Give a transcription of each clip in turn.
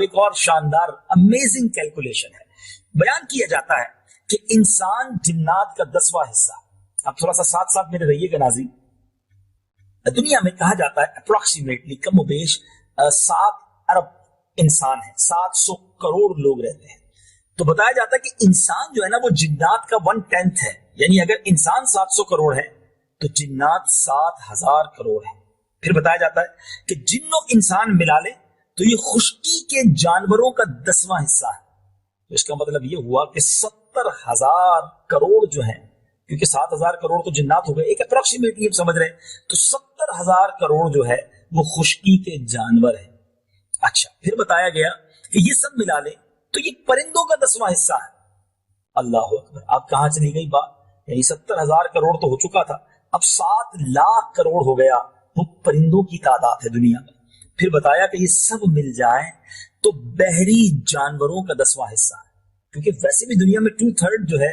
ایک اور شاندار امیزنگ کیلکولیشن ہے. بیان کیا جاتا ہے کہ انسان جنات کا 10واں حصہ. اب تھوڑا سا ساتھ ساتھ میرے رہیے گا ناظرین. دنیا میں کہا جاتا ہے اپروکسیمیٹلی کم و بیش 7 ارب انسان ہیں, 700 کروڑ لوگ رہتے ہیں. تو بتایا جاتا ہے کہ انسان جو ہے نا وہ جنات کا 1/10 ہے. یعنی اگر انسان 700 کروڑ ہے تو جنات 7000 کروڑ ہے. پھر بتایا جاتا ہے کہ جن و انسان ملا لے تو یہ خشکی کے جانوروں کا 10واں حصہ ہے. تو اس کا مطلب یہ ہوا کہ 70,000 کروڑ جو ہیں, کیونکہ 7,000 کروڑ تو جنات ہو گئے, ایک اپروکسیمیٹلی ہم سمجھ رہے ہیں, تو 70,000 کروڑ جو ہے وہ خشکی کے جانور ہیں. اچھا, پھر بتایا گیا کہ یہ سب ملا لے تو یہ پرندوں کا 10واں حصہ ہے. اللہ اکبر. اب کہاں چلی گئی بات؟ یعنی 70,000 کروڑ تو ہو چکا تھا, اب 7 لاکھ کروڑ ہو گیا. وہ پرندوں کی تعداد ہے دنیا میں. پھر بتایا کہ یہ سب مل جائیں تو بحری جانوروں کا 10واں حصہ ہے, کیونکہ ویسے بھی دنیا میں 2/3 جو ہے,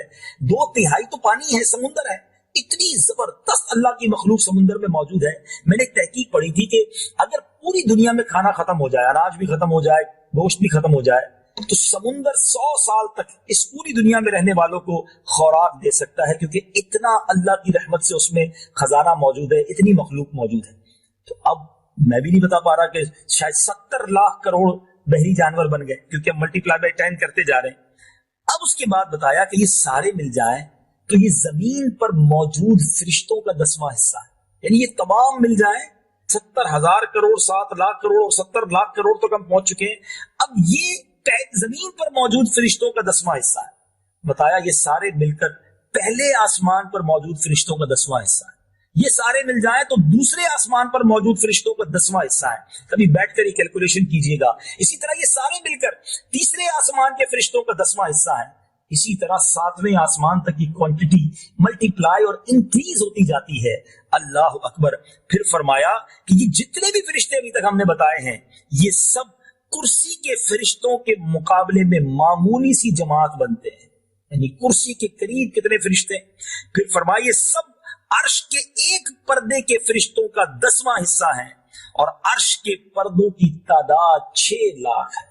2/3 تو پانی ہے, سمندر ہے. اتنی زبردست اللہ کی مخلوق سمندر میں موجود ہے. میں نے ایک تحقیق پڑھی تھی کہ اگر پوری دنیا میں کھانا ختم ہو جائے, اناج بھی ختم ہو جائے, گوشت بھی ختم ہو جائے, تو سمندر 100 سال تک اس پوری دنیا میں رہنے والوں کو خوراک دے سکتا ہے, کیونکہ اتنا اللہ کی رحمت سے اس میں خزانہ موجود ہے, اتنی مخلوق موجود ہے. تو اب میں بھی نہیں بتا پا رہا کہ شاید 70 لاکھ کروڑ بحری جانور بن گئے, کیونکہ ہم ملٹیپلائی بائی 10 کرتے جا رہے ہیں. اب اس کے بعد بتایا کہ یہ سارے مل جائیں تو یہ زمین پر موجود فرشتوں کا 10واں حصہ ہے. یعنی یہ تمام مل جائیں, 70,000 کروڑ, 7 لاکھ کروڑ, 70 لاکھ کروڑ تک ہم پہنچ چکے ہیں. اب یہ زمین پر موجود فرشتوں کا 10واں حصہ ہے. بتایا یہ سارے مل کر پہلے آسمان پر موجود فرشتوں کا 10واں حصہ ہے. یہ سارے مل جائیں تو دوسرے آسمان پر موجود فرشتوں کا 10واں حصہ ہے. کبھی بیٹھ کر یہ کیلکولیشن کیجئے گا. اسی طرح یہ سارے مل کر تیسرے آسمان کے فرشتوں کا 10واں حصہ ہے. اسی طرح 7ویں آسمان تک کی کوانٹٹی ملٹیپلائی اور انکریز ہوتی جاتی ہے. اللہ اکبر. پھر فرمایا کہ یہ جتنے بھی فرشتے ابھی تک ہم نے بتائے ہیں, یہ سب کرسی کے فرشتوں کے مقابلے میں معمولی سی جماعت بنتے ہیں. یعنی کرسی کے قریب کتنے فرشتے. پھر فرمائیے سب عرش کے ایک پردے کے فرشتوں کا 10واں حصہ ہے, اور عرش کے پردوں کی تعداد 6 لاکھ ہے.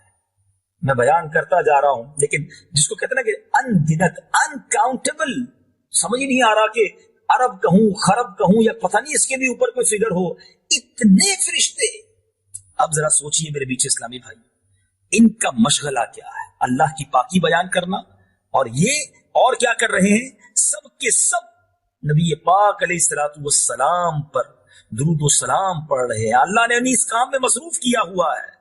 میں بیان کرتا جا رہا ہوں, لیکن جس کو کہتے ہیں نا کہ انگنت, انکاؤنٹیبل, سمجھ ہی نہیں آ رہا کہ عرب کہوں, خرب کہوں, یا پتہ نہیں اس کے بھی اوپر کوئی فگر ہو. اتنے فرشتے. اب ذرا سوچئے میرے بیچ اسلامی بھائی, ان کا مشغلہ کیا ہے؟ اللہ کی پاکی بیان کرنا. اور یہ اور کیا کر رہے ہیں؟ سب کے سب نبی پاک علیہ الصلوۃ والسلام پر درود و سلام پڑھ رہے ہیں. اللہ نے انہیں اس کام میں مصروف کیا ہوا ہے.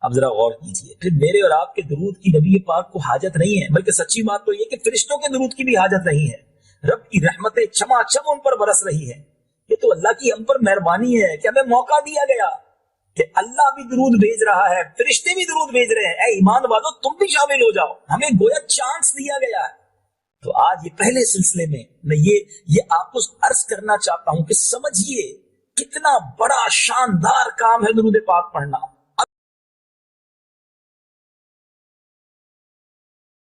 اب ذرا غور کیجئے, پھر میرے اور آپ کے درود کی نبی پاک کو حاجت نہیں ہے, بلکہ سچی بات تو یہ کہ فرشتوں کے درود کی بھی حاجت نہیں ہے. رب کی رحمتیں چما چم ان پر برس رہی ہیں. یہ تو اللہ کی ہم پر مہربانی ہے کہ ہمیں موقع دیا گیا کہ اللہ بھی درود بھیج رہا ہے, فرشتے بھی درود بھیج رہے ہیں. اے ایمان والو, تم بھی شامل ہو جاؤ, ہمیں گویا چانس دیا گیا ہے. تو آج یہ پہلے سلسلے میں یہ آپ کو عرض کرنا چاہتا ہوں کہ سمجھیے کتنا بڑا شاندار کام ہے درود پاک پڑھنا.